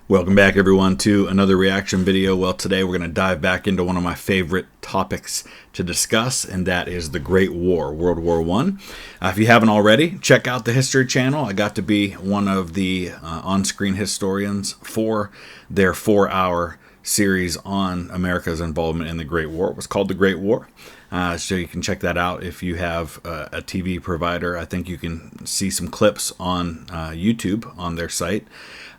Welcome back, everyone, to another reaction video. Well, today we're going to dive back into one of my favorite topics to discuss, and that is the Great War, World War I. If you haven't already, check out the History Channel. I got to be one of the on-screen historians for their 4-hour series on America's involvement in the Great War. It was called the Great War. So you can check that out if you have a TV provider. I think you can see some clips on YouTube on their site.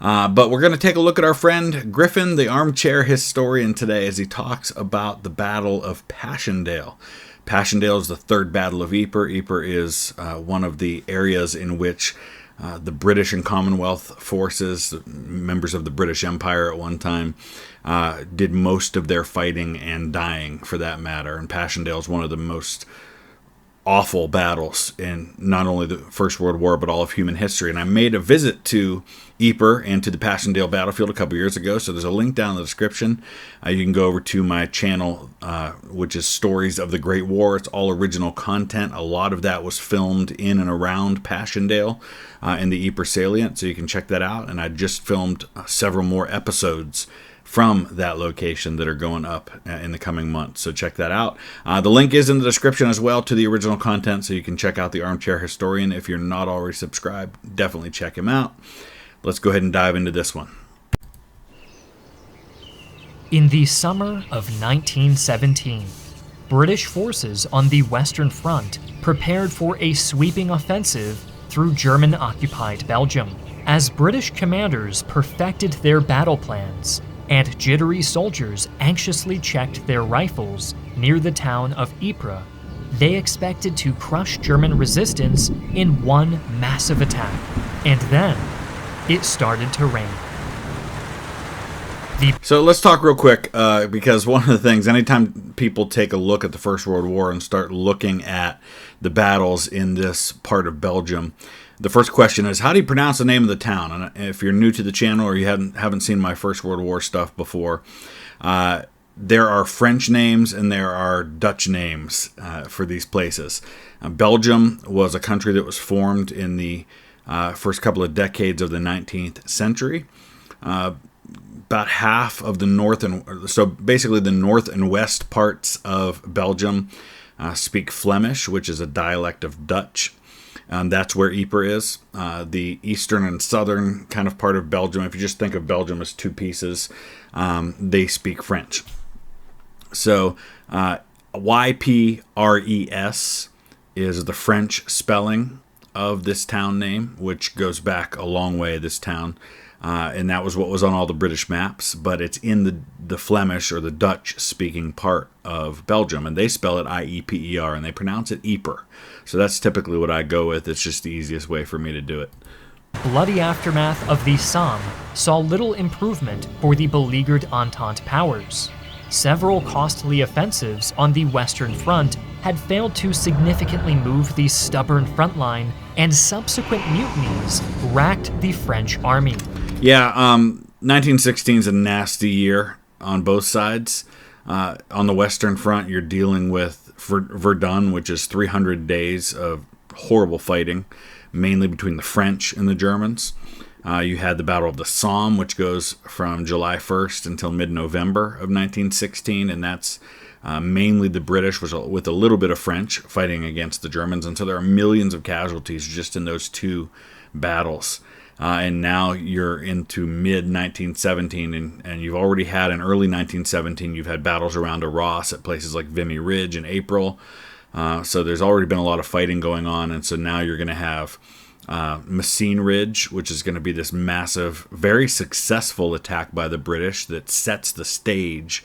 But we're going to take a look at our friend Griffin, the armchair historian, today as he talks about the Battle of Passchendaele. Passchendaele is the third Battle of Ypres. Ypres is one of the areas in which the British and Commonwealth forces, members of the British Empire at one time, did most of their fighting and dying, for that matter. And Passchendaele is one of the most awful battles in not only the First World War, but all of human history. And I made a visit to Ypres and to the Passchendaele battlefield a couple years ago, so there's a link down in the description. You can go over to my channel, which is Stories of the Great War. It's all original content. A lot of that was filmed in and around Passchendaele in the Ypres salient, so you can check that out. And I just filmed several more episodes from that location that are going up in the coming months. So check that out. The link is in the description as well to the original content, so you can check out the Armchair Historian. If you're not already subscribed, definitely check him out. Let's go ahead and dive into this one. In the summer of 1917, British forces on the Western Front prepared for a sweeping offensive through German-occupied Belgium. As British commanders perfected their battle plans, and jittery soldiers anxiously checked their rifles near the town of Ypres, they expected to crush German resistance in one massive attack. And then, it started to rain. So let's talk real quick, because one of the things, anytime people take a look at the First World War and start looking at the battles in this part of Belgium, the first question is, how do you pronounce the name of the town? And if you're new to the channel or you haven't seen my First World War stuff before, there are French names and there are Dutch names for these places. Belgium was a country that was formed in the first couple of decades of the 19th century. About half of the so basically the north and west parts of Belgium speak Flemish, which is a dialect of Dutch. That's where Ypres is. The eastern and southern kind of part of Belgium, if you just think of Belgium as two pieces, they speak French. So Ypres is the French spelling of this town name, which goes back a long way, this town. And that was what was on all the British maps, but it's in the Flemish or the Dutch-speaking part of Belgium, and they spell it I-E-P-E-R, and they pronounce it Ypres. So that's typically what I go with. It's just the easiest way for me to do it. Bloody aftermath of the Somme saw little improvement for the beleaguered Entente powers. Several costly offensives on the Western Front had failed to significantly move the stubborn front line, and subsequent mutinies racked the French army. Yeah, 1916 is a nasty year on both sides. On the Western Front, you're dealing with Verdun, which is 300 days of horrible fighting, mainly between the French and the Germans. You had the Battle of the Somme, which goes from July 1st until mid-November of 1916, and that's mainly the British with a little bit of French fighting against the Germans. And so there are millions of casualties just in those two battles. And now you're into mid-1917, and you've already had in early 1917, you've had battles around Arras at places like Vimy Ridge in April. So there's already been a lot of fighting going on, and so now you're going to have Messines Ridge, which is going to be this massive, very successful attack by the British that sets the stage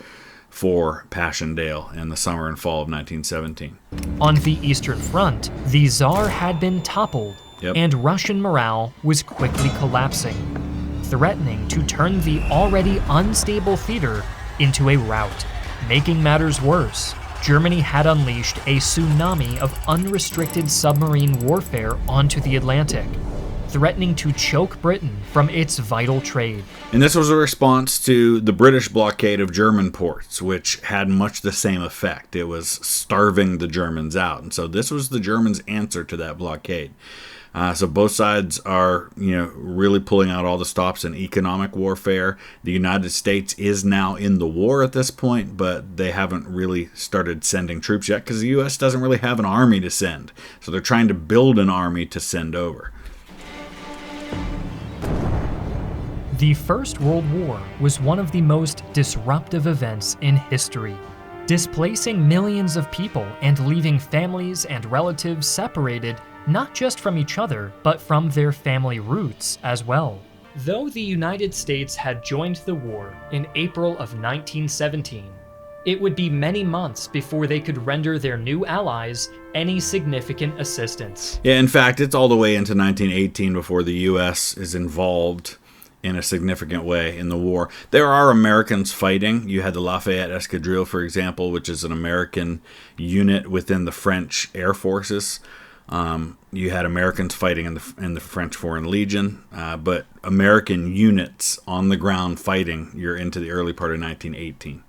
for Passchendaele in the summer and fall of 1917. On the Eastern Front, the Tsar had been toppled, and Russian morale was quickly collapsing, threatening to turn the already unstable theater into a rout. Making matters worse, Germany had unleashed a tsunami of unrestricted submarine warfare onto the Atlantic, threatening to choke Britain from its vital trade. And this was a response to the British blockade of German ports, which had much the same effect. It was starving the Germans out. And so this was the Germans' answer to that blockade. So both sides are, really pulling out all the stops in economic warfare. The United States is now in the war at this point, but they haven't really started sending troops yet because the U.S. doesn't really have an army to send. So they're trying to build an army to send over. The First World War was one of the most disruptive events in history, displacing millions of people and leaving families and relatives separated not just from each other, but from their family roots as well. Though the United States had joined the war in April of 1917, it would be many months before they could render their new allies any significant assistance. Yeah, in fact, it's all the way into 1918 before the U.S. is involved in a significant way in the war. There are Americans fighting. You had the Lafayette Escadrille, for example, which is an American unit within the French Air Forces. You had Americans fighting in the French Foreign Legion, but American units on the ground fighting, you're into the early part of 1918.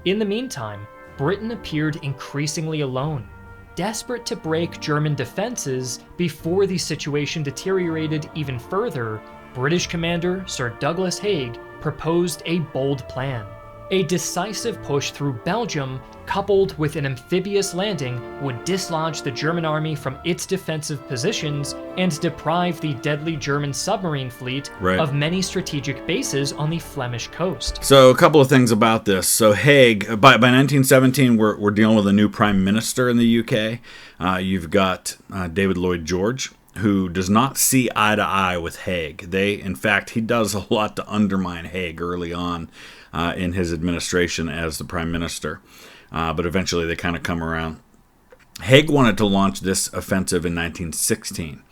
In the meantime, Britain appeared increasingly alone, desperate to break German defenses before the situation deteriorated even further. British commander Sir Douglas Haig proposed a bold plan. A decisive push through Belgium, coupled with an amphibious landing, would dislodge the German army from its defensive positions and deprive the deadly German submarine fleet of many strategic bases on the Flemish coast. So a couple of things about this. So Haig, by 1917, we're dealing with a new prime minister in the UK. You've got David Lloyd George, who does not see eye to eye with Haig. In fact, he does a lot to undermine Haig early on in his administration as the prime minister. But eventually they kind of come around. Haig wanted to launch this offensive in 1916.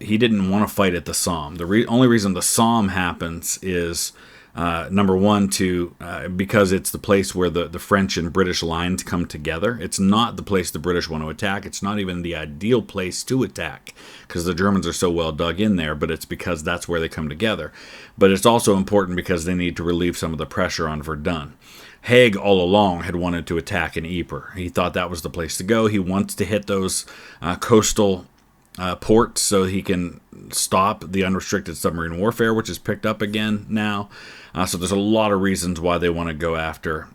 He didn't want to fight at the Somme. The only reason the Somme happens is, number one, because it's the place where the French and British lines come together. It's not the place the British want to attack. It's not even the ideal place to attack because the Germans are so well dug in there, but it's because that's where they come together. But it's also important because they need to relieve some of the pressure on Verdun. Haig all along had wanted to attack in Ypres. He thought that was the place to go. He wants to hit those coastal ports so he can stop the unrestricted submarine warfare, which is picked up again now. So there's a lot of reasons why they want to go after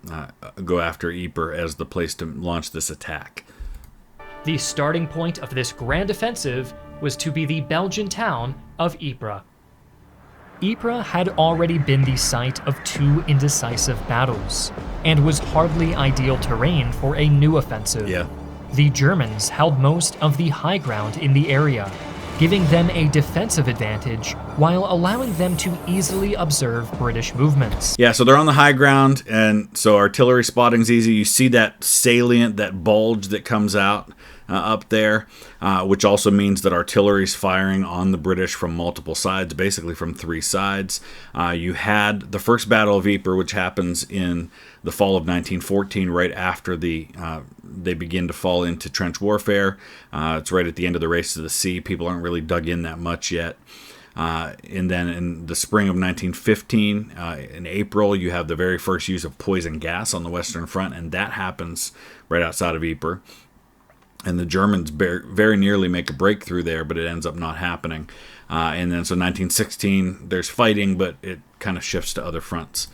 Ypres as the place to launch this attack. The starting point of this grand offensive was to be the Belgian town of Ypres. Ypres had already been the site of 2 indecisive battles, and was hardly ideal terrain for a new offensive. Yeah. The Germans held most of the high ground in the area, giving them a defensive advantage while allowing them to easily observe British movements. Yeah, so they're on the high ground, and so artillery spotting's easy. You see that salient, that bulge that comes out up there, which also means that artillery's firing on the British from multiple sides, basically from 3 sides. You had the First Battle of Ypres, which happens in the fall of 1914, right after they begin to fall into trench warfare. It's right at the end of the Race to the Sea. People aren't really dug in that much yet. And then in the spring of 1915, in April, you have the very first use of poison gas on the Western Front, and that happens right outside of Ypres. And the Germans very nearly make a breakthrough there, but it ends up not happening. And then so 1916, there's fighting, but it kind of shifts to other fronts.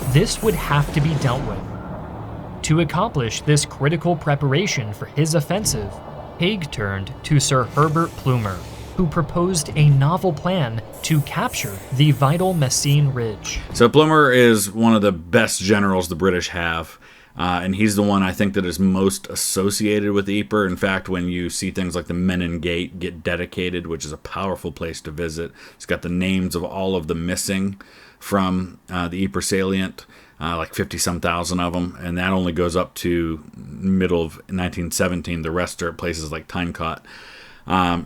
This would have to be dealt with. To accomplish this critical preparation for his offensive, Haig turned to Sir Herbert Plumer, who proposed a novel plan to capture the vital Messines Ridge. So Plumer is one of the best generals the British have. And he's the one I think that is most associated with Ypres. In fact, when you see things like the Menin Gate get dedicated, which is a powerful place to visit, it's got the names of all of the missing from the Ypres salient, like 50-some thousand of them, and that only goes up to middle of 1917. The rest are at places like Tyncott.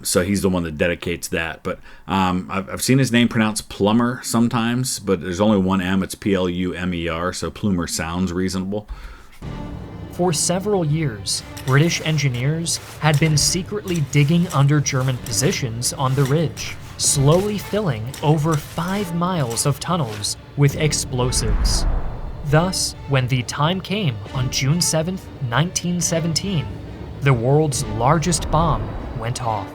So he's the one that dedicates that. But I've seen his name pronounced Plummer sometimes, but there's only one M. It's Plumer, so Plumer sounds reasonable. For several years, British engineers had been secretly digging under German positions on the ridge, slowly filling over 5 miles of tunnels with explosives. Thus, when the time came on June 7, 1917, the world's largest bomb went off.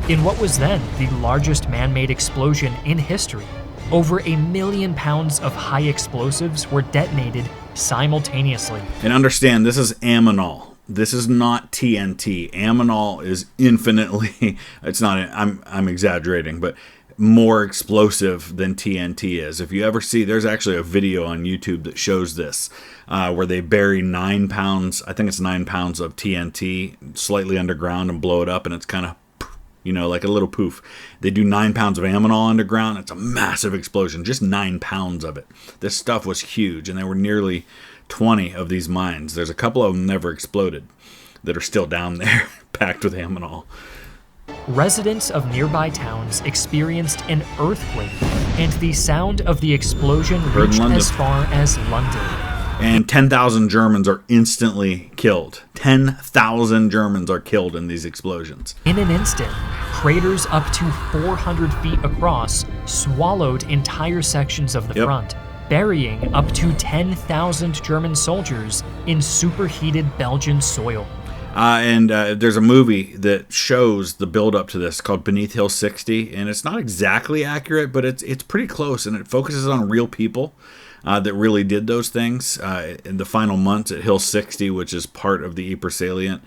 In what was then the largest man-made explosion in history, over 1 million pounds of high explosives were detonated simultaneously. And understand, this is ammonal. This is not TNT. Ammonal is infinitely, it's not, I'm exaggerating, but more explosive than TNT is. If you ever see, there's actually a video on YouTube that shows this, where they bury 9 pounds, I think it's 9 pounds of TNT slightly underground and blow it up, and it's kind of, like a little poof. They do 9 pounds of ammonal underground. It's a massive explosion, just 9 pounds of it. This stuff was huge, and there were nearly 20 of these mines. There's a couple of them never exploded that are still down there, packed with ammonal. Residents of nearby towns experienced an earthquake, and the sound of the explosion reached as far as London. And 10,000 Germans are instantly killed. 10,000 Germans are killed in these explosions. In an instant, craters up to 400 feet across swallowed entire sections of the front, burying up to 10,000 German soldiers in superheated Belgian soil. And there's a movie that shows the build-up to this called Beneath Hill 60, and it's not exactly accurate, but it's pretty close, and it focuses on real people that really did those things. In the final months at Hill 60, which is part of the Ypres salient,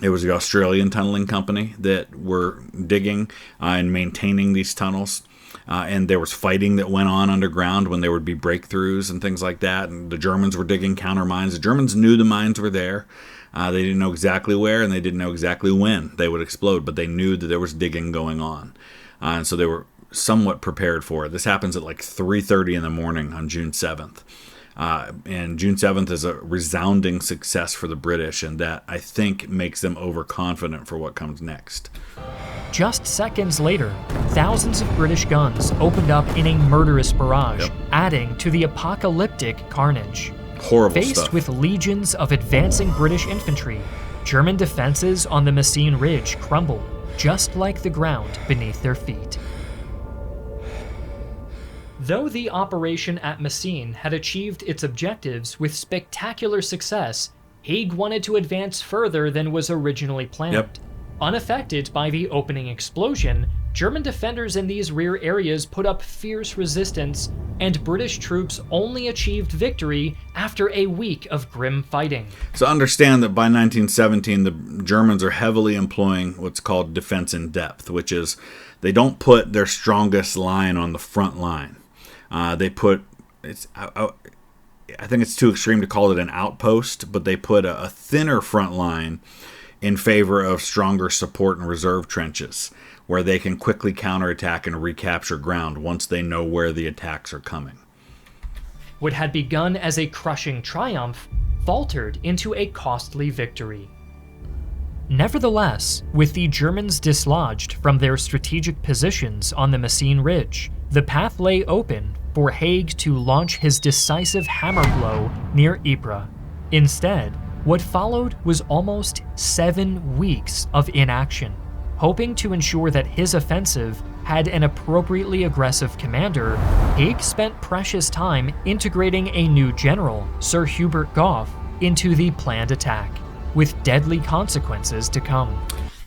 it was the Australian tunneling company that were digging and maintaining these tunnels. And there was fighting that went on underground when there would be breakthroughs and things like that. And the Germans were digging counter mines. The Germans knew the mines were there. They didn't know exactly where, and they didn't know exactly when they would explode, but they knew that there was digging going on. And so they were somewhat prepared for it. This happens at like 3:30 in the morning on June 7th. And June 7th is a resounding success for the British, and that, I think, makes them overconfident for what comes next. Just seconds later, thousands of British guns opened up in a murderous barrage, adding to the apocalyptic carnage. Horrible Faced stuff. with legions of advancing British infantry, German defenses on the Messines Ridge crumbled, just like the ground beneath their feet. Though the operation at Messines had achieved its objectives with spectacular success, Haig wanted to advance further than was originally planned. Unaffected by the opening explosion, German defenders in these rear areas put up fierce resistance, and British troops only achieved victory after a week of grim fighting. So understand that by 1917, the Germans are heavily employing what's called defense in depth, which is they don't put their strongest line on the front line. They put, I think it's too extreme to call it an outpost, but they put a thinner front line in favor of stronger support and reserve trenches, where they can quickly counterattack and recapture ground once they know where the attacks are coming. What had begun as a crushing triumph faltered into a costly victory. Nevertheless, with the Germans dislodged from their strategic positions on the Messines Ridge, the path lay open for Haig to launch his decisive hammer blow near Ypres. Instead, what followed was almost 7 weeks of inaction. Hoping to ensure that his offensive had an appropriately aggressive commander, Haig spent precious time integrating a new general, Sir Hubert Gough, into the planned attack, with deadly consequences to come.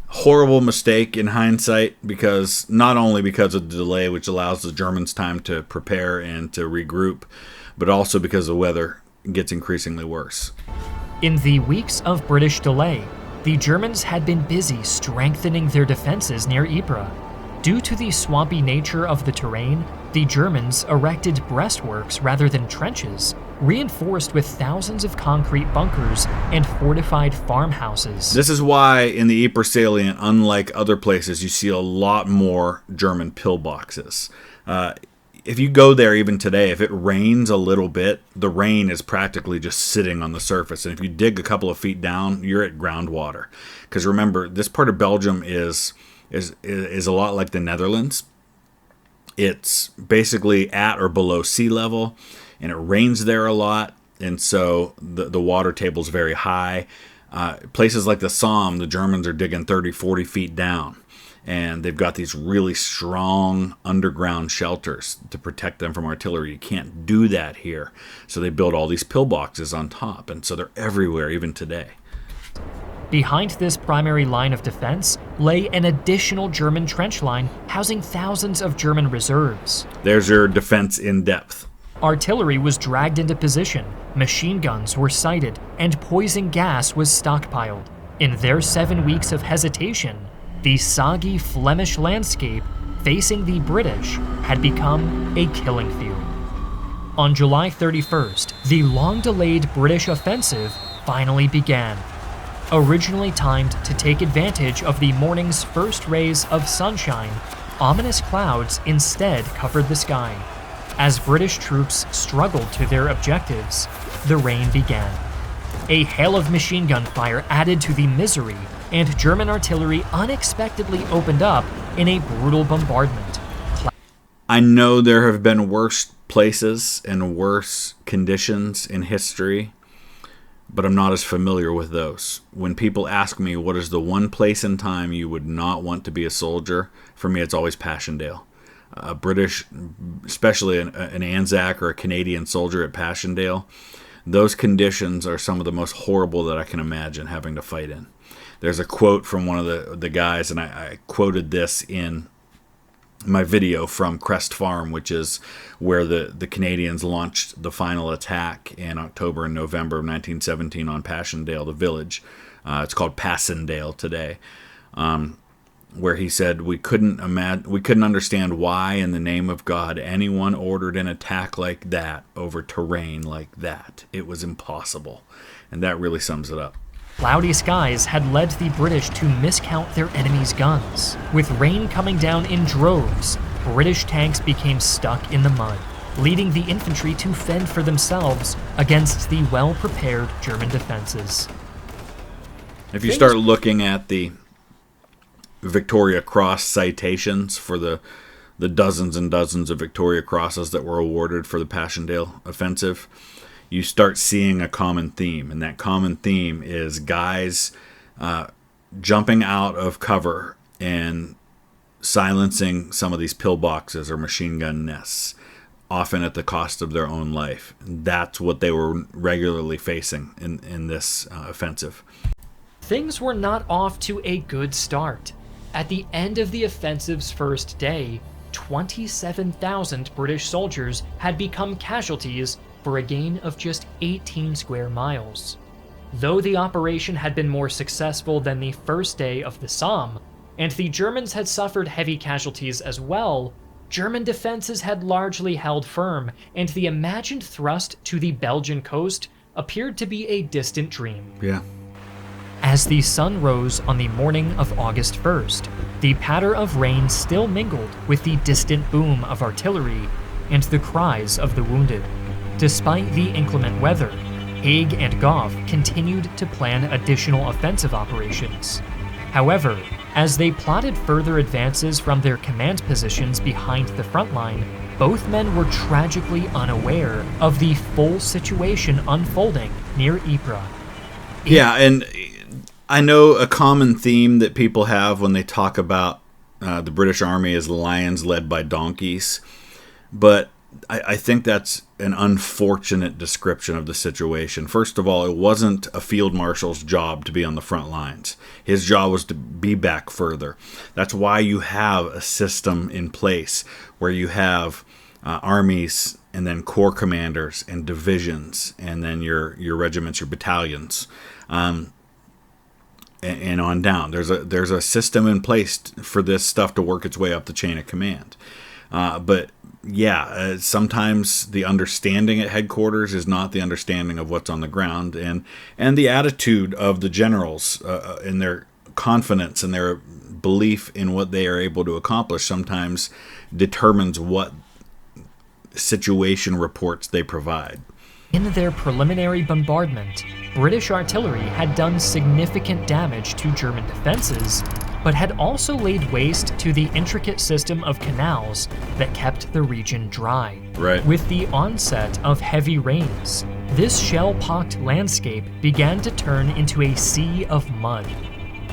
Horrible mistake in hindsight, because not only because of the delay, which allows the Germans time to prepare and to regroup, but also because the weather gets increasingly worse. In the weeks of British delay, the Germans had been busy strengthening their defenses near Ypres. Due to the swampy nature of the terrain, the Germans erected breastworks rather than trenches, reinforced with thousands of concrete bunkers and fortified farmhouses. This is why in the Ypres salient, unlike other places, you see a lot more German pillboxes. If you go there even today, if it rains a little bit, the rain is practically just sitting on the surface. And if you dig a couple of feet down, you're at groundwater. Because remember, this part of Belgium is a lot like the Netherlands. It's basically at or below sea level, and it rains there a lot. And so the water table is very high. Places like the Somme, the Germans are digging 30, 40 feet down. And they've got these really strong underground shelters to protect them from artillery. You can't do that here. So they build all these pillboxes on top. And so they're everywhere, even today. Behind this primary line of defense lay an additional German trench line housing thousands of German reserves. There's your defense in depth. Artillery was dragged into position, machine guns were sighted, and poison gas was stockpiled. In their 7 weeks of hesitation, the soggy Flemish landscape facing the British had become a killing field. On July 31st, the long-delayed British offensive finally began. Originally timed to take advantage of the morning's first rays of sunshine, ominous clouds instead covered the sky. As British troops struggled to their objectives, the rain began. A hail of machine gun fire added to the misery, and German artillery unexpectedly opened up in a brutal bombardment. I know there have been worse places and worse conditions in history, but I'm not as familiar with those. When people ask me what is the one place in time you would not want to be a soldier, for me it's always Passchendaele. A British, especially an Anzac or a Canadian soldier at Passchendaele, those conditions are some of the most horrible that I can imagine having to fight in. There's a quote from one of the guys, and I quoted this in my video from Crest Farm, which is where the Canadians launched the final attack in October and November of 1917 on Passchendaele, the village. It's called Passchendaele today. Where he said we couldn't understand why in the name of God anyone ordered an attack like that over terrain like that. It was impossible. And that really sums it up. Cloudy skies had led the British to miscount their enemy's guns. With rain coming down in droves, British tanks became stuck in the mud, leading the infantry to fend for themselves against the well-prepared German defenses. If you start looking at the Victoria Cross citations for the dozens and dozens of Victoria Crosses that were awarded for the Passchendaele offensive, you start seeing a common theme, and that common theme is guys jumping out of cover and silencing some of these pillboxes or machine gun nests, often at the cost of their own life. That's what they were regularly facing in this offensive. Things were not off to a good start. At the end of the offensive's first day, 27,000 British soldiers had become casualties for a gain of just 18 square miles. Though the operation had been more successful than the first day of the Somme, and the Germans had suffered heavy casualties as well, German defenses had largely held firm, and the imagined thrust to the Belgian coast appeared to be a distant dream. Yeah. As the sun rose on the morning of August 1st, the patter of rain still mingled with the distant boom of artillery and the cries of the wounded. Despite the inclement weather, Haig and Gough continued to plan additional offensive operations. However, as they plotted further advances from their command positions behind the front line, both men were tragically unaware of the full situation unfolding near Ypres. Yeah, and I know a common theme that people have when they talk about the British Army as lions led by donkeys, but I think that's an unfortunate description of the situation. First of all, it wasn't a field marshal's job to be on the front lines. His job was to be back further. That's why you have a system in place where you have armies and then corps commanders and divisions and then your regiments, your battalions, and on down. There's a system in place for this stuff to work its way up the chain of command. But sometimes the understanding at headquarters is not the understanding of what's on the ground, and the attitude of the generals and their confidence and their belief in what they are able to accomplish sometimes determines what situation reports they provide. In their preliminary bombardment, British artillery had done significant damage to German defenses, but had also laid waste to the intricate system of canals that kept the region dry. Right. With the onset of heavy rains, this shell-pocked landscape began to turn into a sea of mud.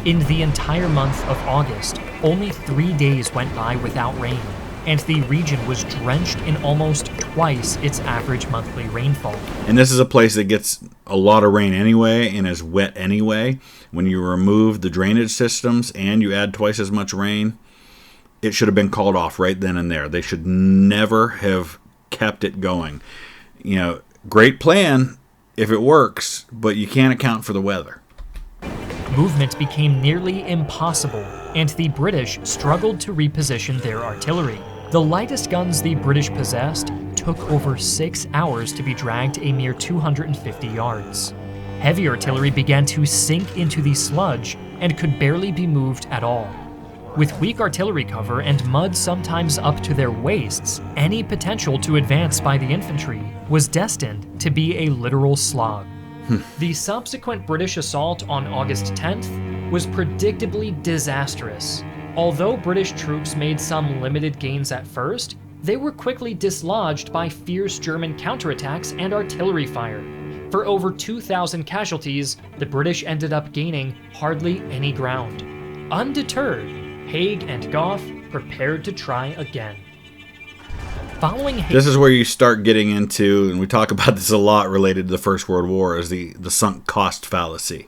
In the entire month of August, only 3 days went by without rain, and the region was drenched in almost twice its average monthly rainfall. And this is a place that gets a lot of rain anyway and is wet anyway. When you remove the drainage systems and you add twice as much rain, it should have been called off right then and there. They should never have kept it going. You know, great plan if it works, but you can't account for the weather. Movement became nearly impossible, and the British struggled to reposition their artillery. The lightest guns the British possessed took over 6 hours to be dragged a mere 250 yards. Heavy artillery began to sink into the sludge and could barely be moved at all. With weak artillery cover and mud sometimes up to their waists, any potential to advance by the infantry was destined to be a literal slog. The subsequent British assault on August 10th was predictably disastrous. Although British troops made some limited gains at first, they were quickly dislodged by fierce German counterattacks and artillery fire. For over 2,000 casualties, the British ended up gaining hardly any ground. Undeterred, Haig and Gough prepared to try again. This is where you start getting into, and we talk about this a lot related to the First World War, is the sunk cost fallacy.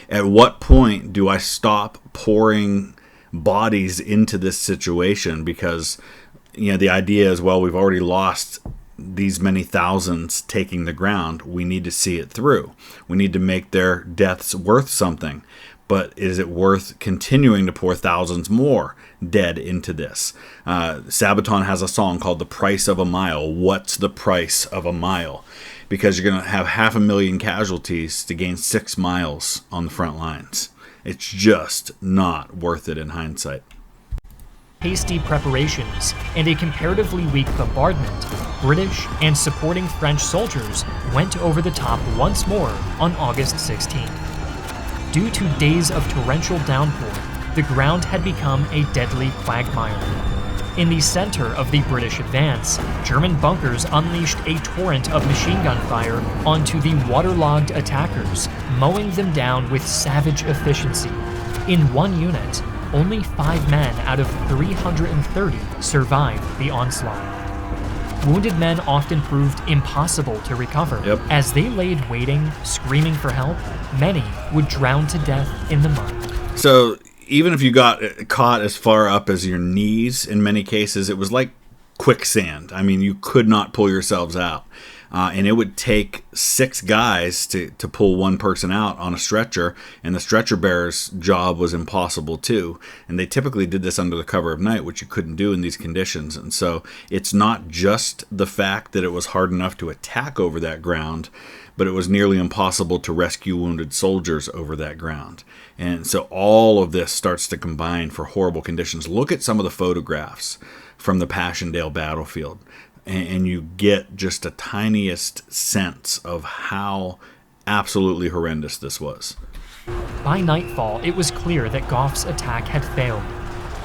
At what point do I stop pouring bodies into this situation? Because, you know, the idea is, well, we've already lost these many thousands taking the ground. We need to see it through. We need to make their deaths worth something. But is it worth continuing to pour thousands more dead into this? Sabaton has a song called The Price of a Mile. What's the price of a mile? Because you're going to have 500,000 casualties to gain 6 miles on the front lines. It's just not worth it in hindsight. Hasty preparations and a comparatively weak bombardment, British and supporting French soldiers went over the top once more on August 16th. Due to days of torrential downpour, the ground had become a deadly quagmire. In the center of the British advance, German bunkers unleashed a torrent of machine gun fire onto the waterlogged attackers, mowing them down with savage efficiency. In one unit, only 5 men out of 330 survived the onslaught. Wounded men often proved impossible to recover. As they laid waiting, screaming for help, many would drown to death in the mud. So even if you got caught as far up as your knees, in many cases, it was like quicksand. I mean, you could not pull yourselves out. And it would take 6 guys to pull one person out on a stretcher, and the stretcher bearer's job was impossible too. And they typically did this under the cover of night, which you couldn't do in these conditions. And so it's not just the fact that it was hard enough to attack over that ground, but it was nearly impossible to rescue wounded soldiers over that ground. And so all of this starts to combine for horrible conditions. Look at some of the photographs from the Passchendaele battlefield, and you get just a tiniest sense of how absolutely horrendous this was. By nightfall, it was clear that Gough's attack had failed.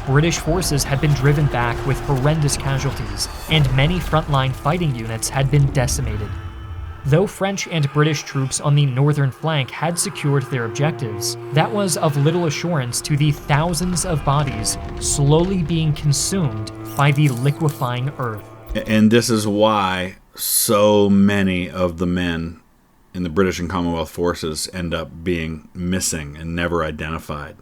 British forces had been driven back with horrendous casualties, and many frontline fighting units had been decimated. Though French and British troops on the northern flank had secured their objectives, that was of little assurance to the thousands of bodies slowly being consumed by the liquefying earth. And this is why so many of the men in the British and Commonwealth forces end up being missing and never identified.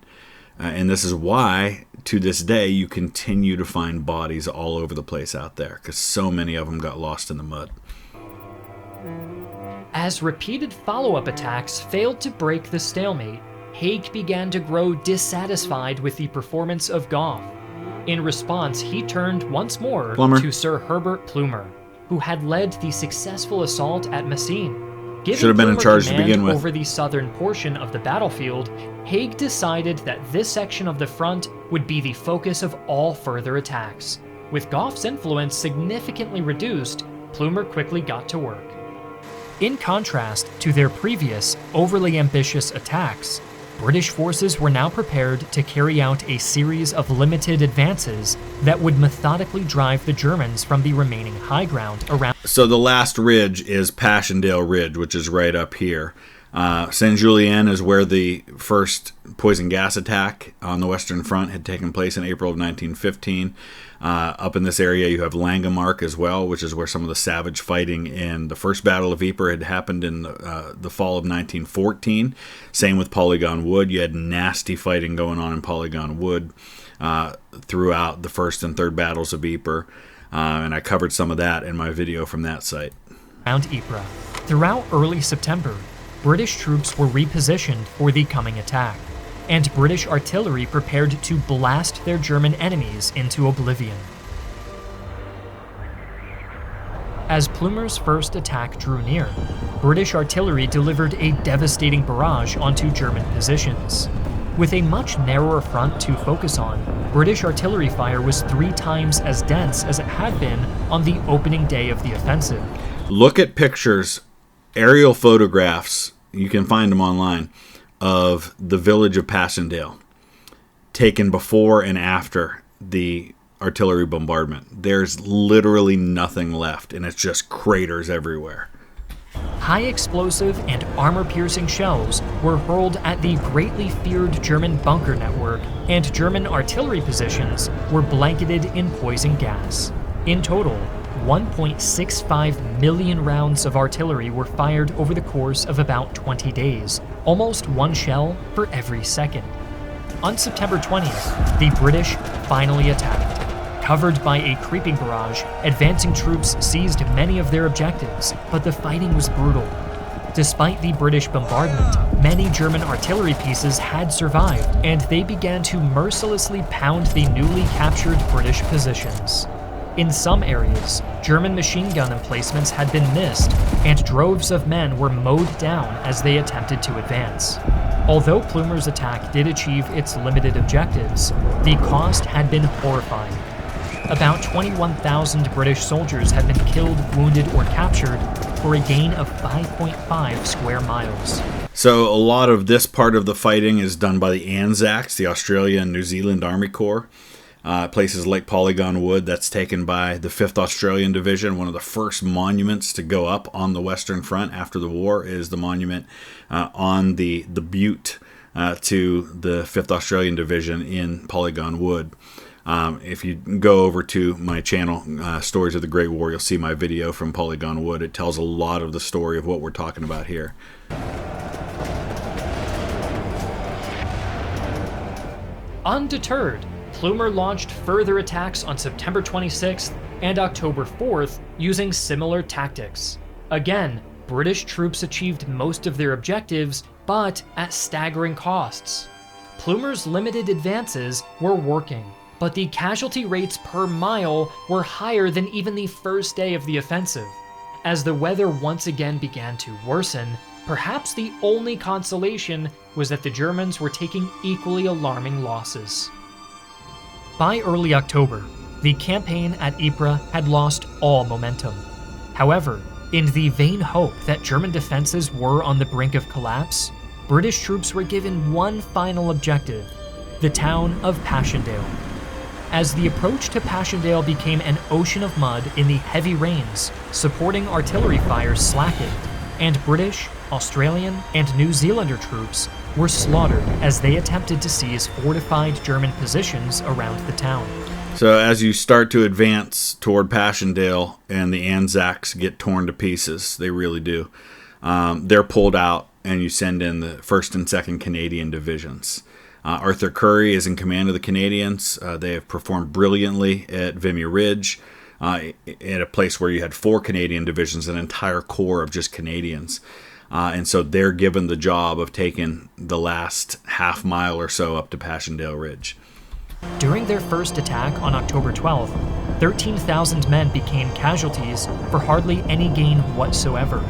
And this is why, to this day, you continue to find bodies all over the place out there, because so many of them got lost in the mud. As repeated follow-up attacks failed to break the stalemate, Haig began to grow dissatisfied with the performance of Gough. In response, he turned once more to Sir Herbert Plumer, who had led the successful assault at Messines. Should have been in charge to begin with. Over the southern portion of the battlefield, Haig decided that this section of the front would be the focus of all further attacks. With Gough's influence significantly reduced, Plumer quickly got to work. In contrast to their previous, overly ambitious attacks, British forces were now prepared to carry out a series of limited advances that would methodically drive the Germans from the remaining high ground around. So the last ridge is Passchendaele Ridge, which is right up here. Saint-Julien is where the first poison gas attack on the Western Front had taken place in April of 1915. Up in this area, you have Langemarck as well, which is where some of the savage fighting in the First Battle of Ypres had happened in the fall of 1914. Same with Polygon Wood. You had nasty fighting going on in Polygon Wood throughout the First and Third Battles of Ypres, and I covered some of that in my video from that site. Around Ypres. Throughout early September, British troops were repositioned for the coming attack, and British artillery prepared to blast their German enemies into oblivion. As Plumer's first attack drew near, British artillery delivered a devastating barrage onto German positions. With a much narrower front to focus on, British artillery fire was 3 times as dense as it had been on the opening day of the offensive. Look at pictures, aerial photographs, you can find them online, of the village of Passchendaele, taken before and after the artillery bombardment. There's literally nothing left, and it's just craters everywhere. High explosive and armor-piercing shells were hurled at the greatly feared German bunker network, and German artillery positions were blanketed in poison gas. In total, 1.65 million rounds of artillery were fired over the course of about 20 days, almost 1 shell for every second. On September 20th, the British finally attacked. Covered by a creeping barrage, advancing troops seized many of their objectives, but the fighting was brutal. Despite the British bombardment, many German artillery pieces had survived, and they began to mercilessly pound the newly captured British positions. In some areas, German machine gun emplacements had been missed, and droves of men were mowed down as they attempted to advance. Although Plumer's attack did achieve its limited objectives, the cost had been horrifying. About 21,000 British soldiers had been killed, wounded, or captured for a gain of 5.5 square miles. So a lot of this part of the fighting is done by the Anzacs, the Australia and New Zealand Army Corps. Places like Polygon Wood, that's taken by the 5th Australian Division. One of the first monuments to go up on the Western Front after the war is the monument on the butte to the 5th Australian Division in Polygon Wood. If you go over to my channel, Stories of the Great War, you'll see my video from Polygon Wood. It tells a lot of the story of what we're talking about here. Undeterred, Plumer launched further attacks on September 26th and October 4th using similar tactics. Again, British troops achieved most of their objectives, but at staggering costs. Plumer's limited advances were working, but the casualty rates per mile were higher than even the first day of the offensive. As the weather once again began to worsen, perhaps the only consolation was that the Germans were taking equally alarming losses. By early October, the campaign at Ypres had lost all momentum. However, in the vain hope that German defenses were on the brink of collapse, British troops were given one final objective: the town of Passchendaele. As the approach to Passchendaele became an ocean of mud in the heavy rains, supporting artillery fire slackened, and British, Australian, and New Zealander troops were slaughtered as they attempted to seize fortified German positions around the town. So as you start to advance toward Passchendaele and the Anzacs get torn to pieces, they really do, they're pulled out and you send in the 1st and 2nd Canadian Divisions. Arthur Currie is in command of the Canadians. They have performed brilliantly at Vimy Ridge, at a place where you had 4 Canadian divisions, an entire corps of just Canadians. And so they're given the job of taking the last half mile or so up to Passchendaele Ridge. During their first attack on October 12th, 13,000 men became casualties for hardly any gain whatsoever.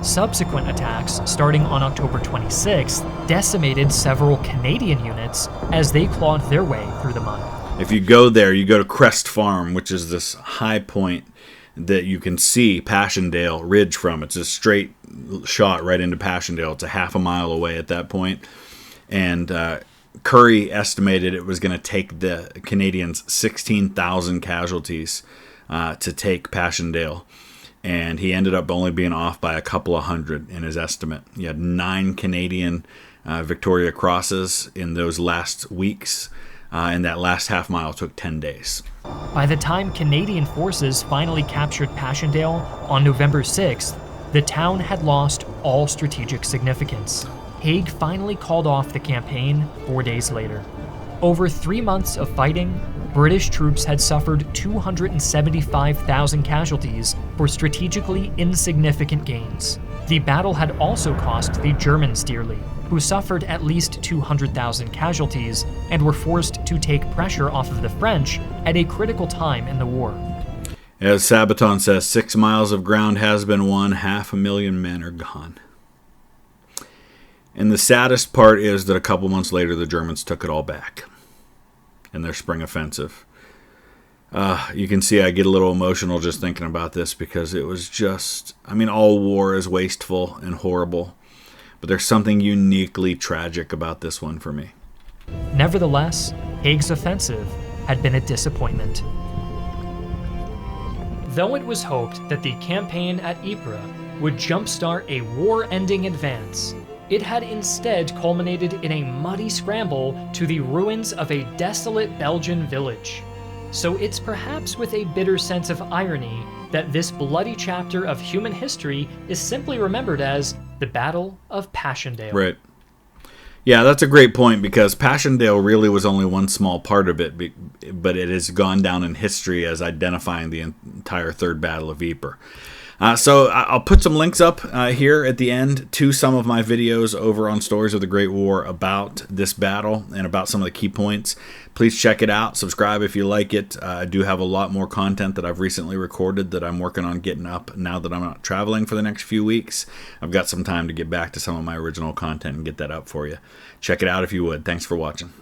Subsequent attacks, starting on October 26th, decimated several Canadian units as they clawed their way through the mud. If you go there, you go to Crest Farm, which is this high point that you can see Passchendaele Ridge from. It's a straight shot right into Passchendaele. It's a half a mile away at that point. And Currie estimated it was going to take the Canadians 16,000 casualties to take Passchendaele. and he ended up only being off by a couple of hundred in his estimate. He had 9 Canadian Victoria Crosses in those last weeks, and that last half mile took 10 days. By the time Canadian forces finally captured Passchendaele on November 6th, the town had lost all strategic significance. Haig finally called off the campaign 4 days later. Over 3 months of fighting, British troops had suffered 275,000 casualties for strategically insignificant gains. The battle had also cost the Germans dearly, who suffered at least 200,000 casualties and were forced to take pressure off of the French at a critical time in the war. As Sabaton says, 6 miles of ground has been won, 500,000 men are gone. And the saddest part is that a couple months later, the Germans took it all back in their spring offensive. You can see I get a little emotional just thinking about this, because it was just, all war is wasteful and horrible, but there's something uniquely tragic about this one for me. Nevertheless, Haig's offensive had been a disappointment. Though it was hoped that the campaign at Ypres would jumpstart a war-ending advance, it had instead culminated in a muddy scramble to the ruins of a desolate Belgian village. So it's perhaps with a bitter sense of irony that this bloody chapter of human history is simply remembered as the Battle of Passchendaele. Right. Yeah, that's a great point, because Passchendaele really was only one small part of it, but it has gone down in history as identifying the entire Third Battle of Ypres. So I'll put some links up here at the end to some of my videos over on Stories of the Great War about this battle and about some of the key points. Please check it out. Subscribe if you like it. I do have a lot more content that I've recently recorded that I'm working on getting up now that I'm not traveling for the next few weeks. I've got some time to get back to some of my original content and get that up for you. Check it out if you would. Thanks for watching.